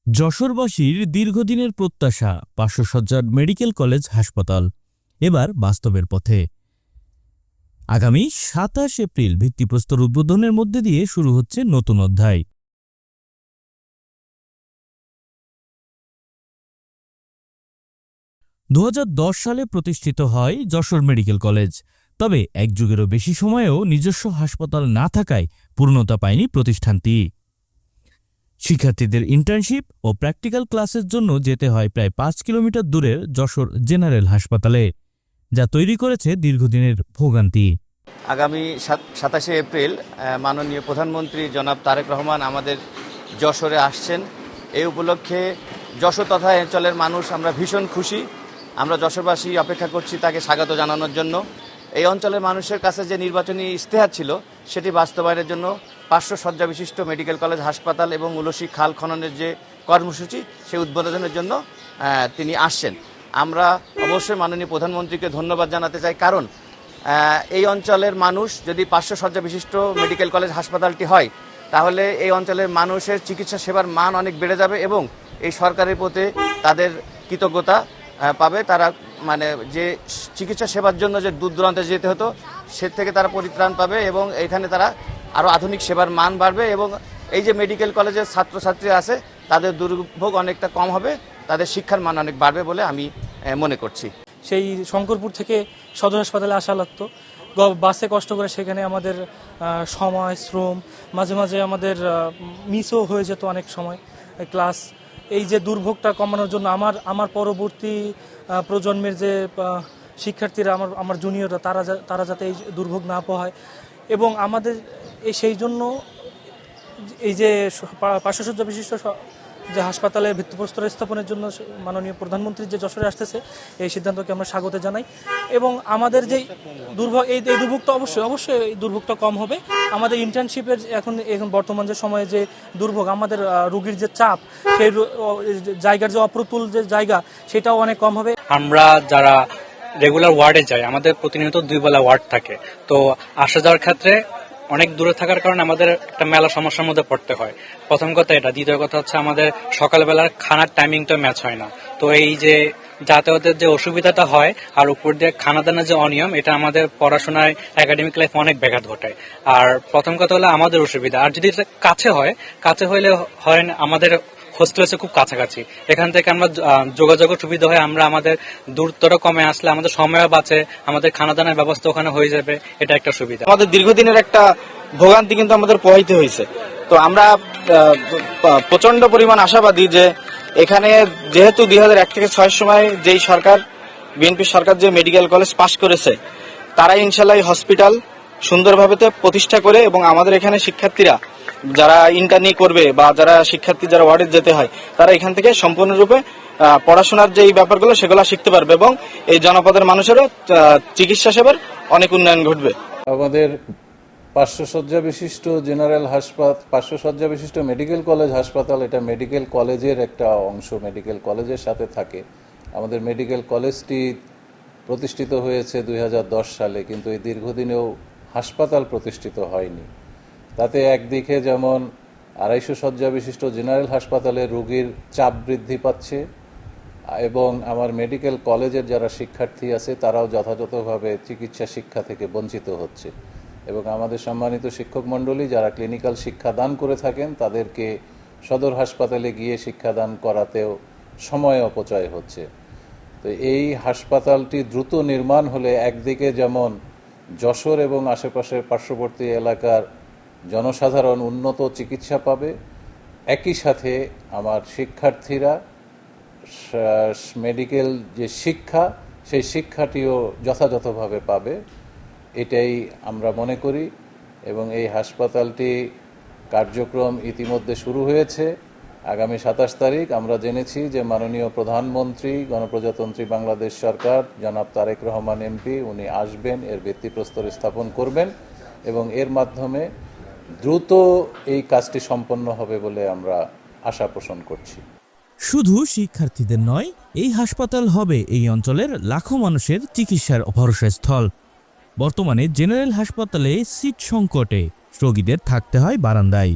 যশোরবাসীর দীর্ঘদিনের প্রত্যাশা ৫০০ শয্যার মেডিকেল কলেজ হাসপাতাল এবার বাস্তবের পথে। আগামী ২৭ এপ্রিল ভিত্তিপ্রস্তর উদ্বোধনের মধ্যে দিয়ে শুরু হচ্ছে নতুন অধ্যায়। সালে প্রতিষ্ঠিত হয় যশোর মেডিকেল কলেজ। তবে এক যুগেরও বেশি সময়েও নিজস্ব হাসপাতাল না থাকায় পূর্ণতা পায়নি প্রতিষ্ঠানটি। শিক্ষার্থীদের ইন্টার্নশিপ ও প্র্যাকটিক্যাল ক্লাসের জন্য যেতে হয় প্রায় ৫ কিলোমিটার দূরের যশোর জেনারেল হাসপাতালে, যা তৈরি করেছে দীর্ঘদিনের ভোগান্তি। আগামী ২৭ এপ্রিল মাননীয় প্রধানমন্ত্রী জনাব তারেক রহমান আমাদের যশোরে আসছেন। এই উপলক্ষে যশোর তথা অঞ্চলের মানুষ আমরা ভীষণ খুশি। আমরা যশোরবাসী অপেক্ষা করছি তাকে স্বাগত জানানোর জন্য। এই অঞ্চলের মানুষের কাছে যে নির্বাচনী ইশতেহার ছিল সেটি বাস্তবায়নের জন্য ৫০০ শয্যা বিশিষ্ট মেডিকেল কলেজ হাসপাতাল এবং উলসি খাল খননের যে কর্মসূচি সেই উদ্বোধনের জন্য তিনি আসছেন। আমরা অবশ্যই মাননীয় প্রধানমন্ত্রীকে ধন্যবাদ জানাতে চাই, কারণ এই অঞ্চলের মানুষ যদি ৫০০ শয্যা বিশিষ্ট মেডিকেল কলেজ হাসপাতালটি হয় তাহলে এই অঞ্চলের মানুষের চিকিৎসা সেবার মান অনেক বেড়ে যাবে এবং এই সরকারের প্রতি তাদের কৃতজ্ঞতা পাবে। তারা যে চিকিৎসা সেবার জন্য যে দূর দূরান্তে যেতে হতো সে থেকে তারা পরিত্রাণ পাবে এবং এখানে তারা আরও আধুনিক সেবার মান বাড়বে এবং এই যে মেডিকেল কলেজের ছাত্রছাত্রী আছে তাদের দুর্ভোগ অনেকটা কম হবে, তাদের শিক্ষার মান অনেক বাড়বে বলে আমি মনে করছি। সেই শঙ্করপুর থেকে সদর হাসপাতালে আসা লাগতো, বাসে কষ্ট করে, সেখানে আমাদের সময় শ্রম মাঝে মাঝে আমাদের মিসও হয়ে যেত অনেক সময় ক্লাস। এই যে দুর্ভোগটা কমানোর জন্য আমার পরবর্তী প্রজন্মের যে শিক্ষার্থীরা, আমার জুনিয়ররা, তারা যাতে এই দুর্ভোগ না পোহায় এবং আমাদের সেই জন্য এই যে ৫০০ শয্যা বিশিষ্ট যে হাসপাতালের ভিত্তিপ্রস্তর স্থাপনের জন্য মাননীয় প্রধানমন্ত্রী যে যশোরে আসতেছে এই সিদ্ধান্তকে আমরা স্বাগত জানাই এবং আমাদের যে দুর্ভোগ এই দুর্ভোগটা অবশ্যই এই দুর্ভোগটা কম হবে। আমাদের ইন্টার্নশিপের এখন বর্তমান যে সময়ে যে দুর্ভোগ, আমাদের রোগীর যে চাপ, সেই জায়গার যে অপ্রতুল যে জায়গা সেটাও অনেক কম হবে। আমরা যারা রেগুলার ওয়ার্ডে যাই, আমাদের প্রতিনিয়ত 2 বেলা ওয়ার্ড থাকে, তো আসা যাওয়ার ক্ষেত্রে অনেক দূরে থাকার কারণে আমাদের একটা মেলা সমস্যার মধ্যে পড়তে হয়। প্রথম কথা এটা। দ্বিতীয় কথা হচ্ছে আমাদের সকালবেলার খানার টাইমিংটা ম্যাচ হয় না, তো এই যে যাতায়াতের যে অসুবিধাটা হয় আর উপর দিয়ে খানা দানার যে অনিয়ম, এটা আমাদের পড়াশোনায় একাডেমিক লাইফ অনেক ব্যাঘাত ঘটায়। আর প্রথম কথা হলো আমাদের অসুবিধা। আর যদি কাছে হইলে হয় আমাদের হোস্টেল আছে খুব কাছাকাছি, এখান থেকে আমরা যোগাযোগের সুবিধা হয়, আমরা আমাদের দূরত্বটা কমে আসলে আমাদের সময়ও বাঁচে, আমাদের খানা দানার ব্যবস্থা ওখানে হয়ে যাবে, এটা একটা সুবিধা। আমাদের দীর্ঘদিনের একটা ভোগান্তি কিন্তু আমাদের পোহাইতে হয়েছে। তো আমরা প্রচন্ড পরিমাণ আশাবাদী যে এখানে যেহেতু ২০০১ থেকে ৬ সময় যেই সরকার, বিএনপি সরকার যে মেডিকেল কলেজ পাশ করেছে, তারা ইনশাল্লাহ হসপিটাল সুন্দরভাবে প্রতিষ্ঠা করে এবং আমাদের এখানে শিক্ষার্থীরা যারা ইন্টার্নি করবে বা যারা শিক্ষার্থী যারা ওয়ার্ডে যেতে হয় তারা এখান থেকে সম্পূর্ণরূপে পড়াশোনার যে ব্যাপারগুলো সেগুলো শিখতে পারবে এবং এই জনপদের মানুষেরও চিকিৎসা সেবার অনেক উন্নয়ন ঘটবে। আমাদের ৫০০ শয্যা বিশিষ্ট জেনারেল হাসপাতাল, ৫০০ শয্যা বিশিষ্ট মেডিকেল কলেজ হাসপাতাল, এটা মেডিকেল কলেজের একটা অংশ, মেডিকেল কলেজের সাথে থাকে। আমাদের মেডিকেল কলেজটি প্রতিষ্ঠিত হয়েছে ২০১০ সালে, কিন্তু এই দীর্ঘদিনেও হাসপাতাল প্রতিষ্ঠিত হয়নি। তাতে একদিকে যেমন ২৫০ শয্যা বিশিষ্ট জেনারেল হাসপাতালে রোগীর চাপ বৃদ্ধি পাচ্ছে এবং আমার মেডিকেল কলেজের যারা শিক্ষার্থী আছে তারাও যথাযথভাবে চিকিৎসা শিক্ষা থেকে বঞ্চিত হচ্ছে এবং আমাদের সম্মানিত শিক্ষক মণ্ডলী যারা ক্লিনিক্যাল শিক্ষাদান করে থাকেন তাদেরকে সদর হাসপাতালে গিয়ে শিক্ষাদান করাতেও সময় অপচয় হচ্ছে। তো এই হাসপাতালটি দ্রুত নির্মাণ হলে একদিকে যেমন যশোর এবং আশেপাশের পার্শ্ববর্তী এলাকার জনসাধারণ উন্নত চিকিৎসা পাবে, একই সাথে আমার শিক্ষার্থীরা মেডিকেল যে শিক্ষা সেই শিক্ষাটিও যথাযথভাবে পাবে, এটাই আমরা মনে করি। এবং এই হাসপাতালটি কার্যক্রম ইতিমধ্যে শুরু হয়েছে। আগামী ২৭ তারিখ আমরা জেনেছি যে মাননীয় প্রধানমন্ত্রী গণপ্রজাতন্ত্রী বাংলাদেশ সরকার জনাব তারেক রহমান এমপি উনি আসবেন, এর ভিত্তিপ্রস্তর স্থাপন করবেন এবং এর মাধ্যমে দ্রুত এই কাজটি সম্পন্ন হবে বলে আমরা আশা পোষণ করছি। শুধু শিক্ষার্থীদের নয়, এই হাসপাতাল হবে এই অঞ্চলের লাখো মানুষের চিকিৎসার ভরসাস্থল। বর্তমানে জেনারেল হাসপাতালে সিট সংকটে রোগীদের থাকতে হয় বারান্দায়।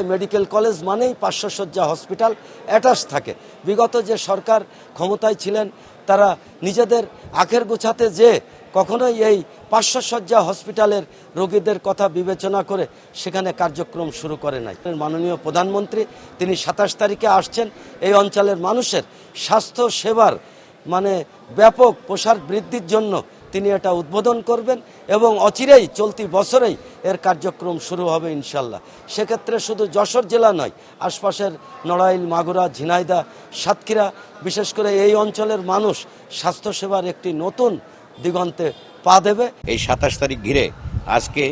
মেডিকেল কলেজ মানেই 500 শয্যা হসপিটাল অ্যাটাচ থাকে। বিগত যে সরকার ক্ষমতায় ছিলেন তারা নিজেদের আখের গোছাতে যে কখনোই এই 500 শয্যা হসপিটালের রোগীদের কথা বিবেচনা করে সেখানে কার্যক্রম শুরু করে নাই। মাননীয় প্রধানমন্ত্রী তিনি 27 তারিখে আসছেন। এই অঞ্চলের মানুষের স্বাস্থ্য সেবার ব্যাপক প্রসার বৃদ্ধির জন্য তিনি এটা উদ্বোধন করবেন এবং অচিরেই চলতি বছরেই এর কার্যক্রম শুরু হবে ইনশাল্লাহ। সেক্ষেত্রে শুধু যশোর জেলা নয়, আশপাশের নড়াইল, মাগুরা, ঝিনাইদহ, সাতক্ষীরা, বিশেষ করে এই অঞ্চলের মানুষ স্বাস্থ্যসেবার একটি নতুন দিগন্তে পা দেবে। এই 27 তারিখ ঘিরে আজকে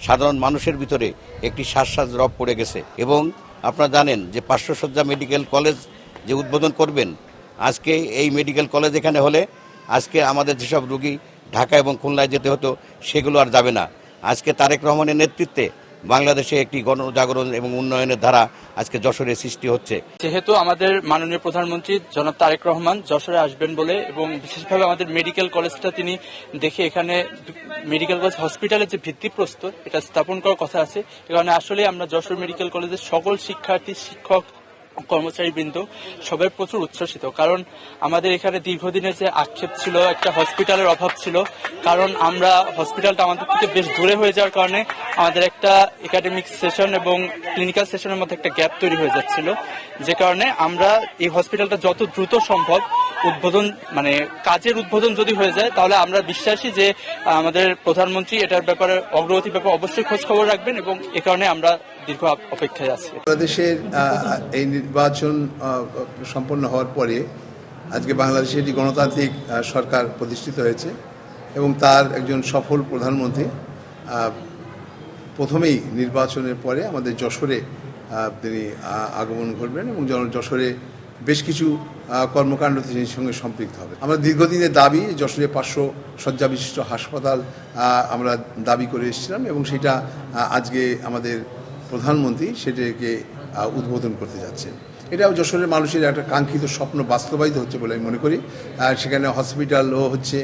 সাধারণ মানুষের ভিতরে একটি শ্বাস রব পড়ে গেছে এবং আপনারা জানেন যে 500 শয্যা মেডিকেল কলেজ যে উদ্বোধন করবেন, আজকে এই মেডিকেল কলেজ এখানে হলে আজকে আমাদের যেসব রোগী ঢাকা এবং খুলনায় যেতে হতো সেগুলো আর যাবে না। আজকে তারেক রহমানের নেতৃত্বে বাংলাদেশে একটি গণজাগরণ এবং উন্নয়নের ধারা আজকে যশোরে সৃষ্টি হচ্ছে। যেহেতু আমাদের মাননীয় প্রধানমন্ত্রী জনাব তারেক রহমান যশোরে আসবেন বলে এবং বিশেষভাবে আমাদের মেডিকেল কলেজটা তিনি দেখে এখানে মেডিকেল কলেজ হসপিটালের যে ভিত্তিপ্রস্তর এটা স্থাপন করার কথা আছে, এ কারণে আসলে আমরা যশোর মেডিকেল কলেজের সকল শিক্ষার্থী, শিক্ষক, কর্মচারীবৃন্দ সবাই প্রচুর উচ্ছ্বসিত। কারণ আমাদের এখানে দীর্ঘদিনের যে আক্ষেপ ছিল একটা হসপিটালের অভাব ছিল, কারণ আমরা হসপিটালটা আমাদের থেকে বেশ দূরে হয়ে যাওয়ার কারণে আমাদের একটা একাডেমিক সেশন এবং ক্লিনিক্যাল সেশনের মধ্যে একটা গ্যাপ তৈরি হয়ে যাচ্ছিল, যে কারণে আমরা এই হসপিটালটা যত দ্রুত সম্ভব উদ্বোধন কাজের উদ্বোধন যদি হয়ে যায় তাহলে আমরা বিশ্বাসী যে আমাদের প্রধানমন্ত্রী এটার ব্যাপারে অগ্রগতির ব্যাপারে অবশ্যই খোঁজ খবর রাখবেন এবং এ কারণে আমরা দীর্ঘ অপেক্ষায় আছি। বাংলাদেশের এই নির্বাচন সম্পন্ন হওয়ার পরে আজকে বাংলাদেশে একটি গণতান্ত্রিক সরকার প্রতিষ্ঠিত হয়েছে এবং তার একজন সফল প্রধানমন্ত্রী প্রথমেই নির্বাচনের পরে আমাদের যশোরে তিনি আগমন করবেন এবং যশোরে বেশ কিছু কর্মকাণ্ড তিনি সঙ্গে সম্পৃক্ত হবে। আমরা দীর্ঘদিনের দাবি যশোরে 500 শয্যা বিশিষ্ট হাসপাতাল আমরা দাবি করে এসেছিলাম এবং সেটা আজকে আমাদের প্রধানমন্ত্রী সেটাকে উদ্বোধন করতে যাচ্ছেন। এটাও যশোরের মানুষের একটা কাঙ্ক্ষিত স্বপ্ন বাস্তবায়িত হচ্ছে বলে আমি মনে করি। সেখানে হসপিটালও হচ্ছে,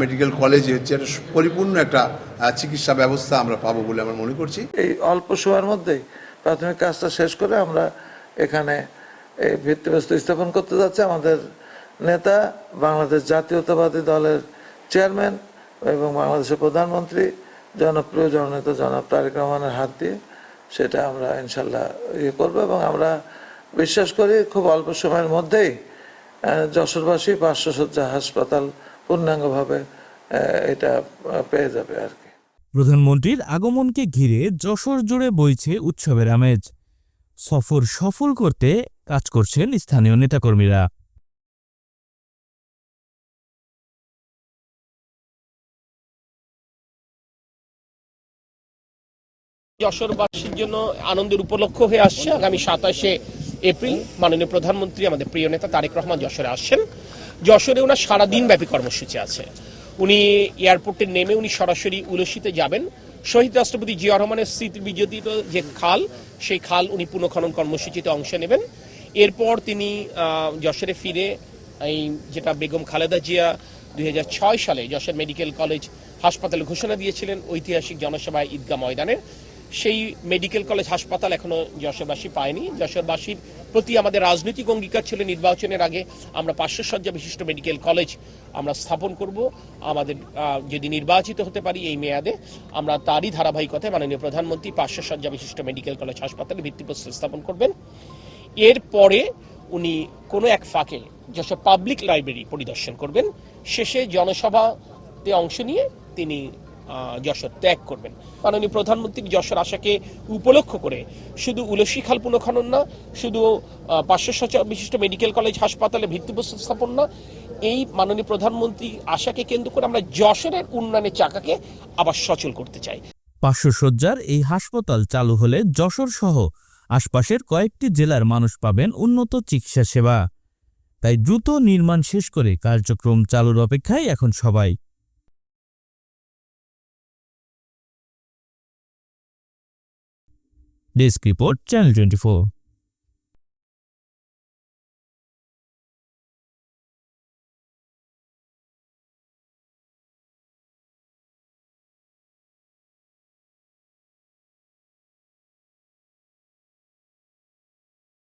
মেডিকেল কলেজে হচ্ছে, একটা পরিপূর্ণ একটা চিকিৎসা ব্যবস্থা আমরা পাবো বলে আমরা মনে করছি। এই অল্প সময়ের মধ্যেই প্রাথমিক কাজটা শেষ করে আমরা এখানে এই ভিত্তিপ্রস্তর স্থাপন করতে যাচ্ছে। আমাদের নেতা, বাংলাদেশ জাতীয়তাবাদী দলের চেয়ারম্যান এবং বাংলাদেশের প্রধানমন্ত্রী জনপ্রিয় জননেতা জনাব তারেক রহমানের হাত দিয়ে সেটা আমরা ইনশাল্লাহ করবো এবং আমরা বিশ্বাস করি খুব অল্প সময়ের মধ্যেই যশোরবাসী 500 শয্যা হাসপাতাল পূর্ণাঙ্গভাবে এটা পেয়ে যাবে আর কি। প্রধানমন্ত্রীর আগমনকে ঘিরে যশোর জুড়ে বইছে উৎসবের আমেজ। সফর সফল করতে কাজ করছেন স্থানীয় নেতাকর্মীরা। যশোরবাসীর জন্য আনন্দের উপলক্ষ হয়ে আসছে আগামী 27শে এপ্রিল মাননীয় প্রধানমন্ত্রী আমাদের প্রিয় নেতা তারেক রহমান যশোরে আসছেন। যশোরে ওনার সারাদিন ব্যাপী কর্মসূচি আছে। উনি এয়ারপোর্টে নেমে উনি সরাসরি উলসিতে যাবেন। শহীদ রাষ্ট্রপতি জিয়া রহমানের স্মৃতি বিজড়িত যে খাল, সেই খাল উনি পুনঃখনন কর্মসূচিতে অংশ নেবেন। এরপর তিনি যশোরে ফিরে এই যেটা বেগম খালেদা জিয়া 2006 সালে যশোর মেডিকেল কলেজ হাসপাতালে ঘোষণা দিয়েছিলেন ঐতিহাসিক জনসভায় ঈদগাহ ময়দানে, সেই মেডিকেল কলেজ হাসপাতাল এখনো যশোরবাসী পায়নি। যশোরবাসীর প্রতি আমাদের রাজনৈতিক অঙ্গীকার ছিল নির্বাচনের আগে আমরা 500 শয্যা বিশিষ্ট মেডিকেল কলেজ আমরা স্থাপন করব। আমাদের যদি নির্বাচিত হতে পারি এই মেয়াদে, আমরা তারই ধারাবাহিকতায় মাননীয় প্রধানমন্ত্রী 500 শয্যা বিশিষ্ট মেডিকেল কলেজ হাসপাতালে ভিত্তিপ্রস্তর স্থাপন করবেন। এরপরে উনি কোনো এক ফাঁকে যশোর পাবলিক লাইব্রেরি পরিদর্শন করবেন। শেষে জনসভাতে অংশ নিয়ে তিনি যশোর ত্যাগ করবেন। মাননীয় প্রধানমন্ত্রীর যশোর আশাকে উপলক্ষ করে শুধু উলসি খাল পুনঃখনন না, শুধু 500 শয্যা বিশিষ্ট মেডিকেল কলেজ হাসপাতালে ভিত্তিপ্রস্তর স্থাপন না, এই মাননীয় প্রধানমন্ত্রী আশাকে কেন্দ্র করে আমরা যশোরের উন্নয়নের চাকাকে আবার সচল করতে চাই। 500 শয্যার এই হাসপাতাল চালু হলে যশোর সহ আশপাশের কয়েকটি জেলার মানুষ পাবেন উন্নত চিকিৎসা সেবা। তাই দ্রুত নির্মাণ শেষ করে কার্যক্রম চালুর অপেক্ষায় এখন সবাই। Desk report, channel 24।